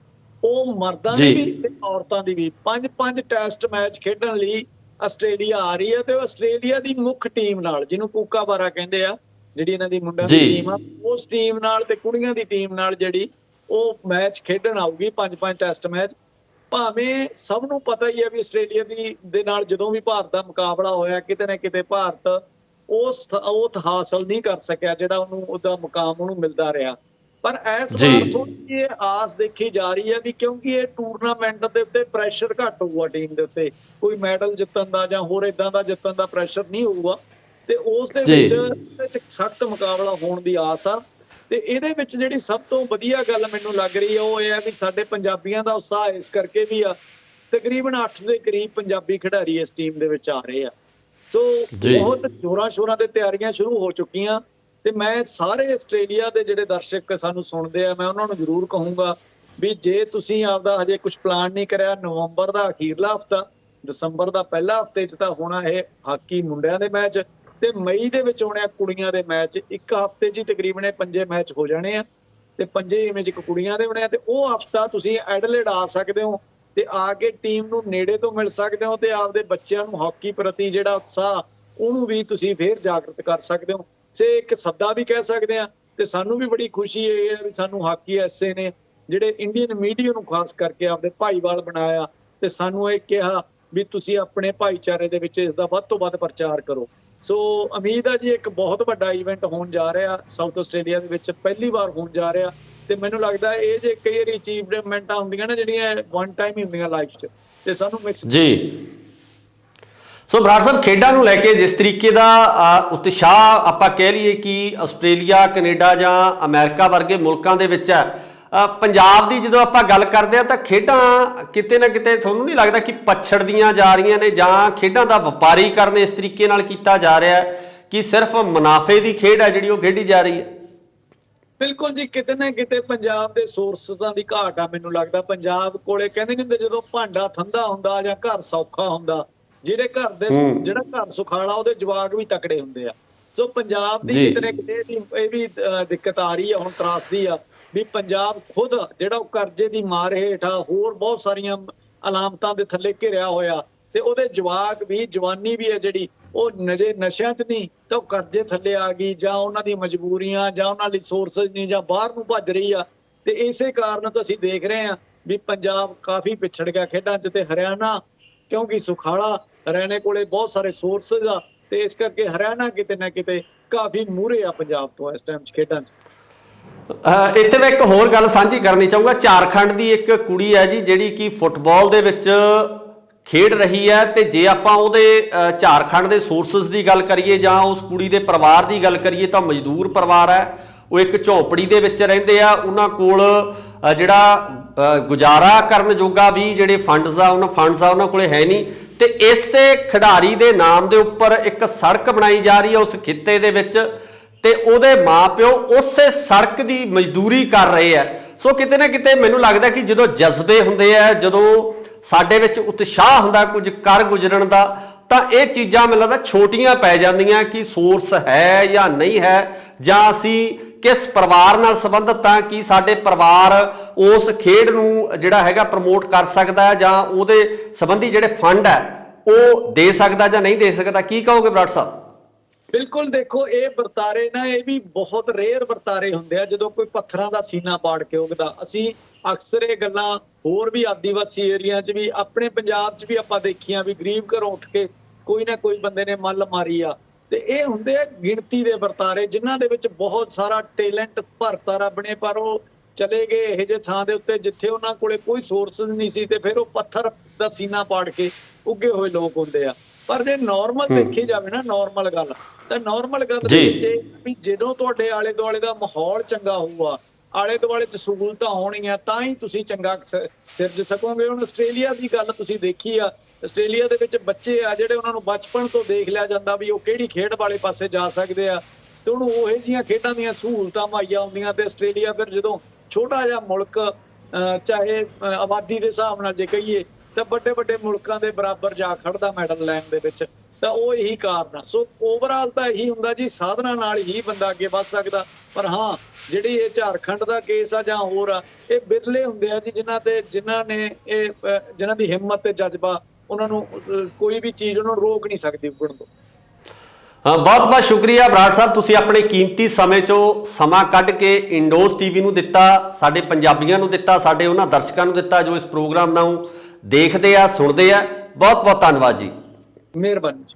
ਉਹ ਮਰਦਾਂ ਦੀ ਵੀ ਤੇ ਔਰਤਾਂ ਦੀ ਵੀ 5-5 ਟੈਸਟ ਮੈਚ ਖੇਡਣ ਲਈ ਆਸਟ੍ਰੇਲੀਆ ਆ ਰਹੀ ਹੈ। ਤੇ ਆਸਟ੍ਰੇਲੀਆ ਦੀ ਮੁੱਖ ਟੀਮ ਨਾਲ, ਜਿਹਨੂੰ ਕੂਕਾਬਾਰਾ ਕਹਿੰਦੇ ਆ, ਜਿਹੜੀ ਇਹਨਾਂ ਦੀ ਮੁੰਡਿਆਂ ਦੀ ਟੀਮ ਆ, ਉਸ ਟੀਮ ਨਾਲ ਤੇ ਕੁੜੀਆਂ ਦੀ ਟੀਮ ਨਾਲ ਜਿਹੜੀ ਉਹ ਮੈਚ ਖੇਡਣ ਆਊਗੀ, 5-5 ਟੈਸਟ ਮੈਚ। ਭਾਵੇਂ ਸਭ ਨੂੰ ਪਤਾ ਹੀ ਹੈ ਵੀ ਆਸਟ੍ਰੇਲੀਆ ਦੇ ਨਾਲ ਜਦੋਂ ਵੀ ਭਾਰਤ ਦਾ ਮੁਕਾਬਲਾ ਹੋਇਆ, ਕਿਤੇ ਨਾ ਕਿਤੇ ਭਾਰਤ ਉਹ ਹਾਸਲ ਨਹੀਂ ਕਰ ਸਕਿਆ ਜਿਹੜਾ ਉਹਨੂੰ ਉਹਦਾ ਮੁਕਾਮ ਉਹਨੂੰ ਮਿਲਦਾ ਰਿਹਾ। ਪਰ ਇਸ ਵਾਰ ਥੋੜੀ ਜਿਹੀ ਆਸ ਦੇਖੀ ਜਾ ਰਹੀ ਹੈ ਵੀ ਕਿਉਂਕਿ ਇਹ ਟੂਰਨਾਮੈਂਟ ਦੇ ਉੱਤੇ ਪ੍ਰੈਸ਼ਰ ਘੱਟ ਹੋਊਗਾ, ਟੀਮ ਦੇ ਉੱਤੇ ਕੋਈ ਮੈਡਲ ਜਿੱਤਣ ਦਾ ਜਾਂ ਹੋਰ ਏਦਾਂ ਦਾ ਜਿੱਤਣ ਦਾ ਪ੍ਰੈਸ਼ਰ ਨਹੀਂ ਹੋਊਗਾ, ਤੇ ਉਸ ਦੇ ਵਿੱਚ ਸਖਤ ਮੁਕਾਬਲਾ ਹੋਣ ਦੀ ਆਸ ਆ। ਤੇ ਇਹਦੇ ਵਿੱਚ ਜਿਹੜੀ ਸਭ ਤੋਂ ਵਧੀਆ ਗੱਲ ਮੈਨੂੰ ਲੱਗ ਰਹੀ ਹੈ ਉਹ ਇਹ ਹੈ ਵੀ ਸਾਡੇ ਪੰਜਾਬੀਆਂ ਦਾ ਉਤਸ਼ਾਹ ਇਸ ਕਰਕੇ ਵੀ ਆ, ਤਕਰੀਬਨ 8 ਦੇ ਕਰੀਬ ਪੰਜਾਬੀ ਖਿਡਾਰੀ ਇਸ ਟੀਮ ਦੇ ਵਿੱਚ ਆ ਰਹੇ ਆ। ਸੋ ਬਹੁਤ ਜ਼ੋਰਾਂ ਸ਼ੋਰਾਂ ਤੇ ਤਿਆਰੀਆਂ ਸ਼ੁਰੂ ਹੋ ਚੁੱਕੀਆਂ। ਤੇ ਮੈਂ ਸਾਰੇ ਆਸਟ੍ਰੇਲੀਆ ਦੇ ਜਿਹੜੇ ਦਰਸ਼ਕ ਸਾਨੂੰ ਸੁਣਦੇ ਆ, ਮੈਂ ਉਹਨਾਂ ਨੂੰ ਜ਼ਰੂਰ ਕਹੂੰਗਾ ਵੀ ਜੇ ਤੁਸੀਂ ਆਪਦਾ ਹਜੇ ਕੁਝ ਪਲਾਨ ਨਹੀਂ ਕਰਿਆ, ਨਵੰਬਰ ਦਾ ਅਖੀਰਲਾ ਹਫ਼ਤਾ, ਦਸੰਬਰ ਦਾ ਪਹਿਲਾ ਹਫ਼ਤੇ 'ਚ ਤਾਂ ਹੋਣਾ ਇਹ ਹਾਕੀ ਮੁੰਡਿਆਂ ਦੇ ਮੈਚ, ਤੇ ਮਈ ਦੇ ਵਿੱਚ ਹੋਣੇ ਆ ਕੁੜੀਆਂ ਦੇ ਮੈਚ। ਇੱਕ ਹਫ਼ਤੇ 'ਚ ਤਕਰੀਬਨ 5 ਮੈਚ ਹੋ ਜਾਣੇ ਆ, ਤੇ 5 ਇਵੇਂ ਇੱਕ ਕੁੜੀਆਂ ਦੇ ਹੋਣੇ ਆ। ਤੇ ਉਹ ਹਫ਼ਤਾ ਤੁਸੀਂ ਐਡਲੇਡ ਆ ਸਕਦੇ ਹੋ ਤੇ ਆ ਕੇ ਟੀਮ ਨੂੰ ਨੇੜੇ ਤੋਂ ਮਿਲ ਸਕਦੇ ਹੋ, ਤੇ ਆਪਦੇ ਬੱਚਿਆਂ ਨੂੰ ਹਾਕੀ ਪ੍ਰਤੀ ਜਿਹੜਾ ਉਤਸ਼ਾਹ ਉਹਨੂੰ ਵੀ ਤੁਸੀਂ ਫੇਰ ਜਾਗਰਤ ਕਰ ਸਕਦੇ ਹੋ। ਸੇ ਇੱਕ ਸੱਦਾ ਵੀ ਕਹਿ ਸਕਦੇ ਆ। ਤੇ ਸਾਨੂੰ ਵੀ ਬੜੀ ਖੁਸ਼ੀ ਇਹ ਹੈ ਵੀ ਸਾਨੂੰ ਹਾਕੀ ਐਸਏ ਨੇ ਜਿਹੜੇ ਇੰਡੀਅਨ ਮੀਡੀਆ ਨੂੰ ਖਾਸ ਕਰਕੇ ਆਪਦੇ ਭਾਈਵਾਲ ਬਣਾਇਆ, ਤੇ ਸਾਨੂੰ ਇਹ ਕਿਹਾ ਵੀ ਤੁਸੀਂ ਆਪਣੇ ਭਾਈਚਾਰੇ ਦੇ ਵਿੱਚ ਇਸ ਦਾ ਵੱਧ ਤੋਂ ਵੱਧ ਪ੍ਰਚਾਰ ਕਰੋ। ਸੋ ਉਮੀਦ ਆ ਜੀ ਇੱਕ ਬਹੁਤ ਵੱਡਾ ਇਵੈਂਟ ਹੋਣ ਜਾ ਰਿਹਾ ਸਾਊਥ ਆਸਟ੍ਰੇਲੀਆ ਦੇ ਵਿੱਚ, ਪਹਿਲੀ ਵਾਰ ਹੋਣ ਜਾ ਰਿਹਾ, ਤੇ ਮੈਨੂੰ ਲੱਗਦਾ ਇਹ ਜੇ ਕਈ ਵਾਰੀ ਅਚੀਵਮੈਂਟਾਂ ਹੁੰਦੀਆਂ ਨਾ ਜਿਹੜੀਆਂ ਵਨ ਟਾਈਮ ਹੀ ਹੁੰਦੀਆਂ ਲਾਈਫ 'ਚ, ਤੇ ਸਾਨੂੰ ਮਿਸ ਜੀ। ਸੋ ਬਰਾੜ ਸਾਹਿਬ, ਖੇਡਾਂ ਨੂੰ ਲੈ ਕੇ ਜਿਸ ਤਰੀਕੇ ਦਾ ਉਤਸ਼ਾਹ ਆਪਾਂ ਕਹਿ ਲਈਏ ਕਿ ਆਸਟ੍ਰੇਲੀਆ, ਕੈਨੇਡਾ ਜਾਂ ਅਮਰੀਕਾ ਵਰਗੇ ਮੁਲਕਾਂ ਦੇ ਵਿੱਚ ਹੈ, ਪੰਜਾਬ ਦੀ ਜਦੋਂ ਆਪਾਂ ਗੱਲ ਕਰਦੇ ਹਾਂ ਤਾਂ ਖੇਡਾਂ ਕਿਤੇ ਨਾ ਕਿਤੇ ਤੁਹਾਨੂੰ ਨਹੀਂ ਲੱਗਦਾ ਕਿ ਪਛੜਦੀਆਂ ਜਾ ਰਹੀਆਂ ਨੇ, ਜਾਂ ਖੇਡਾਂ ਦਾ ਵਪਾਰੀਕਰਨ ਇਸ ਤਰੀਕੇ ਨਾਲ ਕੀਤਾ ਜਾ ਰਿਹਾ ਹੈ ਕਿ ਸਿਰਫ ਮੁਨਾਫੇ ਦੀ ਖੇਡ ਹੈ ਜਿਹੜੀ ਉਹ ਖੇਡੀ ਜਾ ਰਹੀ ਹੈ? ਬਿਲਕੁਲ ਜੀ, ਕਿਤੇ ਨਾ ਕਿਤੇ ਪੰਜਾਬ ਦੇ ਸੋਰਸਾਂ ਦੀ ਘਾਟ ਆ। ਮੈਨੂੰ ਲੱਗਦਾ ਪੰਜਾਬ ਕੋਲੇ ਕਹਿੰਦੇ ਨਹੀਂ ਹੁੰਦੇ, ਜਦੋਂ ਭਾਂਡਾ ਠੰਡਾ ਹੁੰਦਾ ਜਾਂ ਘਰ ਸੌਖਾ ਹੁੰਦਾ, ਜਿਹੜਾ ਘਰ ਸੁਖਾਲਾ ਉਹਦੇ ਜਵਾਕ ਵੀ ਤਕੜੇ ਹੁੰਦੇ ਆ। ਸੋ ਪੰਜਾਬ ਦੀ ਕਿਤੇ ਨਾ ਕਿਤੇ ਇਹ ਵੀ ਦਿੱਕਤ ਆ ਰਹੀ ਆ, ਹੁਣ ਤਰਾਸਦੀ ਆ ਵੀ ਪੰਜਾਬ ਖੁਦ ਜਿਹੜਾ ਉਹ ਕਰਜ਼ੇ ਦੀ ਮਾਰ ਹੇਠ ਆ, ਹੋਰ ਬਹੁਤ ਸਾਰੀਆਂ ਅਲਾਮਤਾਂ ਦੇ ਥੱਲੇ ਘਿਰਿਆ ਹੋਇਆ, ਤੇ ਉਹਦੇ ਜਵਾਕ ਵੀ, ਜਵਾਨੀ ਵੀ ਹੈ ਜਿਹੜੀ ਉਹ ਨਸ਼ਿਆਂ 'ਚ ਨਹੀਂ ਤਾਂ ਉਹ ਕਰਜ਼ੇ ਥੱਲੇ ਆ ਗਈ, ਜਾਂ ਉਹਨਾਂ ਦੀ ਮਜਬੂਰੀਆਂ, ਜਾਂ ਉਹਨਾਂ ਲਈ ਸੋਰਸਸ ਨਹੀਂ, ਜਾਂ ਬਾਹਰ ਨੂੰ ਭੱਜ ਰਹੀ ਆ। ਤੇ ਇਸੇ ਕਾਰਨ ਤਾਂ ਅਸੀਂ ਦੇਖ ਰਹੇ ਹਾਂ ਵੀ ਪੰਜਾਬ ਕਾਫੀ ਪਿਛੜ ਗਿਆ ਖੇਡਾਂ 'ਚ, ਤੇ ਹਰਿਆਣਾ ਕਿਉਂਕਿ ਸੁਖਾਲਾ, ਹਰਿਆਣੇ ਕੋਲੇ ਬਹੁਤ ਸਾਰੇ ਸੋਰਸਸ ਆ, ਤੇ ਇਸ ਕਰਕੇ ਹਰਿਆਣਾ ਕਿਤੇ ਨਾ ਕਿਤੇ ਕਾਫੀ ਮੂਹਰੇ ਆ ਪੰਜਾਬ ਤੋਂ ਇਸ ਟਾਈਮ 'ਚ ਖੇਡਾਂ 'ਚ। ਇੱਥੇ ਮੈਂ ਇੱਕ ਹੋਰ ਗੱਲ ਸਾਂਝੀ ਕਰਨੀ ਚਾਹੂੰਗਾ। ਝਾਰਖੰਡ ਦੀ ਇੱਕ ਕੁੜੀ ਹੈ ਜੀ ਜਿਹੜੀ ਕਿ ਫੁੱਟਬਾਲ ਦੇ ਵਿੱਚ ਖੇਡ ਰਹੀ ਹੈ, ਤੇ ਜੇ ਆਪਾਂ ਉਹਦੇ ਝਾਰਖੰਡ ਦੇ ਸੋਰਸਸ ਦੀ ਗੱਲ ਕਰੀਏ ਜਾਂ ਉਸ ਕੁੜੀ ਦੇ ਪਰਿਵਾਰ ਦੀ ਗੱਲ ਕਰੀਏ ਤਾਂ ਮਜ਼ਦੂਰ ਪਰਿਵਾਰ ਹੈ, ਉਹ ਇੱਕ ਝੌਂਪੜੀ ਦੇ ਵਿੱਚ ਰਹਿੰਦੇ ਆ, ਉਹਨਾਂ ਕੋਲ ਜਿਹੜਾ ਗੁਜ਼ਾਰਾ ਕਰਨ ਜੋਗਾ ਵੀ ਜਿਹੜੇ ਫੰਡਸ ਆ ਉਹਨਾਂ ਕੋਲੇ ਹੈ ਨਹੀਂ, ਤੇ ਇਸੇ ਖਿਡਾਰੀ ਦੇ ਨਾਮ ਦੇ ਉੱਪਰ ਇੱਕ ਸੜਕ ਬਣਾਈ ਜਾ ਰਹੀ ਹੈ ਉਸ ਖਿੱਤੇ ਦੇ ਵਿੱਚ, ਤੇ ਉਹਦੇ ਮਾਪਿਓ ਉਸੇ ਸੜਕ ਦੀ ਮਜ਼ਦੂਰੀ ਕਰ ਰਹੇ ਆ। ਸੋ ਕਿਤੇ ਨਾ ਕਿਤੇ ਮੈਨੂੰ ਲੱਗਦਾ ਕਿ ਜਦੋਂ ਜਜ਼ਬੇ ਹੁੰਦੇ ਆ, ਜਦੋਂ ਸਾਡੇ ਵਿੱਚ ਉਤਸ਼ਾਹ ਹੁੰਦਾ ਕੁਝ ਕਰ ਗੁਜ਼ਰਨ ਦਾ, ਤਾਂ ਇਹ ਚੀਜ਼ਾਂ ਮੈਨੂੰ ਲੱਗਦਾ ਛੋਟੀਆਂ ਪੈ ਜਾਂਦੀਆਂ ਕਿ ਸੋਰਸ ਹੈ ਜਾਂ ਨਹੀਂ ਹੈ, ਜਾਂ ਅਸੀਂ ਕਿਸ ਪਰਿਵਾਰ ਨਾਲ ਸੰਬੰਧਿਤ ਹਾਂ, ਕਿ ਸਾਡੇ ਪਰਿਵਾਰ ਉਸ ਖੇਡ ਨੂੰ ਜਿਹੜਾ ਹੈਗਾ ਪ੍ਰਮੋਟ ਕਰ ਸਕਦਾ ਹੈ, ਜਾਂ ਉਹਦੇ ਸੰਬੰਧੀ ਜਿਹੜੇ ਫੰਡ ਹੈ ਉਹ ਦੇ ਸਕਦਾ ਜਾਂ ਨਹੀਂ ਦੇ ਸਕਦਾ। ਕੀ ਕਹੋਗੇ ਬਰਾੜ ਸਾਹਿਬ? ਬਿਲਕੁਲ, ਦੇਖੋ ਇਹ ਵਰਤਾਰੇ ਨਾ, ਇਹ ਵੀ ਬਹੁਤ ਰੇਅਰ ਵਰਤਾਰੇ ਹੁੰਦੇ ਆ ਜਦੋਂ ਕੋਈ ਪੱਥਰਾਂ ਦਾ ਸੀਨਾ ਪਾੜ ਕੇ ਉੱਗਦਾ। ਅਸੀਂ ਅਕਸਰ ਇਹ ਗੱਲਾਂ ਹੋਰ ਵੀ ਆਦੀਵਾਸੀ ਏਰੀਆ 'ਚ ਵੀ, ਆਪਣੇ ਪੰਜਾਬ 'ਚ ਵੀ ਆਪਾਂ ਦੇਖੀਆਂ ਵੀ ਗਰੀਬ ਘਰੋਂ ਉੱਠ ਕੇ ਕੋਈ ਨਾ ਕੋਈ ਬੰਦੇ ਨੇ ਮੱਲ ਮਾਰੀ ਆ, ਤੇ ਇਹ ਹੁੰਦੇ ਆ ਗਿਣਤੀ ਦੇ ਵਰਤਾਰੇ ਜਿਨ੍ਹਾਂ ਦੇ ਵਿੱਚ ਬਹੁਤ ਸਾਰਾ ਟੈਲੈਂਟ ਭਰਤਾ ਰੱਬ ਨੇ, ਪਰ ਉਹ ਚਲੇ ਗਏ ਇਹੋ ਜਿਹੇ ਥਾਂ ਦੇ ਉੱਤੇ ਜਿੱਥੇ ਉਹਨਾਂ ਕੋਲੇ ਕੋਈ ਸੋਰਸ ਨਹੀਂ ਸੀ, ਤੇ ਫਿਰ ਉਹ ਪੱਥਰ ਦਾ ਸੀਨਾ ਪਾੜ ਕੇ ਉੱਗੇ ਹੋਏ ਲੋਕ ਹੁੰਦੇ ਆ। ਪਰ ਜੇ ਨਾਰਮਲ ਦੇਖੀ ਜਾਵੇ ਨਾ, ਨਾਰਮਲ ਗੱਲ, ਤਾਂ ਨਾਰਮਲ ਗੱਲ ਦੇ ਵਿੱਚ ਵੀ ਜਦੋਂ ਤੁਹਾਡੇ ਆਲੇ ਦੁਆਲੇ ਦਾ ਮਾਹੌਲ ਚੰਗਾ ਹੋਊਗਾ, ਆਲੇ ਦੁਆਲੇ 'ਚ ਸਹੂਲਤਾਂ ਹੋਣਗੀਆਂ, ਤਾਂ ਹੀ ਤੁਸੀਂ ਚੰਗਾ ਸਿਰਜ ਸਕੋਗੇ। ਹੁਣ ਆਸਟ੍ਰੇਲੀਆ ਦੀ ਗੱਲ ਤੁਸੀਂ ਦੇਖੀ ਆ, ਆਸਟ੍ਰੇਲੀਆ ਦੇ ਵਿੱਚ ਬੱਚੇ ਆ ਜਿਹੜੇ ਉਹਨਾਂ ਨੂੰ ਬਚਪਨ ਤੋਂ ਦੇਖ ਲਿਆ ਜਾਂਦਾ ਵੀ ਉਹ ਕਿਹੜੀ ਖੇਡ ਵਾਲੇ ਪਾਸੇ ਜਾ ਸਕਦੇ ਆ, ਤੇ ਉਹਨੂੰ ਉਹੋ ਜਿਹੀਆਂ ਖੇਡਾਂ ਦੀਆਂ ਸਹੂਲਤਾਂ ਮੁਹੱਈਆ ਹੁੰਦੀਆਂ। ਤੇ ਆਸਟ੍ਰੇਲੀਆ ਫਿਰ ਜਦੋਂ ਛੋਟਾ ਜਿਹਾ ਮੁਲਕ, ਚਾਹੇ ਆਬਾਦੀ ਦੇ ਹਿਸਾਬ ਨਾਲ ਜੇ ਕਹੀਏ ਤਾਂ ਵੱਡੇ ਵੱਡੇ ਮੁਲਕਾਂ ਦੇ ਬਰਾਬਰ ਜਾ ਖੜਦਾ ਮੈਡਲ ਲੈਣ ਦੇ ਵਿੱਚ, ਤਾਂ ਉਹ ਇਹੀ ਕਾਰਨ ਆ। ਸੋ ਓਵਰਆਲ ਤਾਂ ਇਹੀ ਹੁੰਦਾ ਜੀ, ਸਾਧਨਾ ਨਾਲ ਹੀ ਬੰਦਾ ਅੱਗੇ ਵੱਧ ਸਕਦਾ। ਪਰ ਹਾਂ, ਜਿਹੜੀ ਇਹ ਝਾਰਖੰਡ ਦਾ ਕੇਸ ਆ ਜਾਂ ਹੋਰ ਆ, ਇਹ ਬਿਰਲੇ ਹੁੰਦੇ ਆ ਜੀ ਜਿਨ੍ਹਾਂ ਦੀ ਹਿੰਮਤ ਤੇ ਜਜ਼ਬਾ, ਉਹਨਾਂ ਨੂੰ ਕੋਈ ਵੀ ਚੀਜ਼ ਉਹਨਾਂ ਨੂੰ ਰੋਕ ਨਹੀਂ ਸਕਦੀ ਉੱਗਣ ਤੋਂ। ਬਹੁਤ ਬਹੁਤ ਸ਼ੁਕਰੀਆ ਬਰਾੜ ਸਾਹਿਬ, ਤੁਸੀਂ ਆਪਣੇ ਕੀਮਤੀ ਸਮੇਂ 'ਚੋਂ ਸਮਾਂ ਕੱਢ ਕੇ ਇੰਡੋਜ਼ ਟੀਵੀ ਨੂੰ ਦਿੱਤਾ, ਸਾਡੇ ਪੰਜਾਬੀਆਂ ਨੂੰ ਦਿੱਤਾ, ਸਾਡੇ ਉਹਨਾਂ ਦਰਸ਼ਕਾਂ ਨੂੰ ਦਿੱਤਾ ਜੋ ਇਸ ਪ੍ਰੋਗਰਾਮ ਨੂੰ ਦੇਖਦੇ ਆ, ਸੁਣਦੇ ਆ। ਬਹੁਤ ਬਹੁਤ ਧੰਨਵਾਦ ਜੀ। ਮਿਹਰਬਾਨੀ ਜੀ।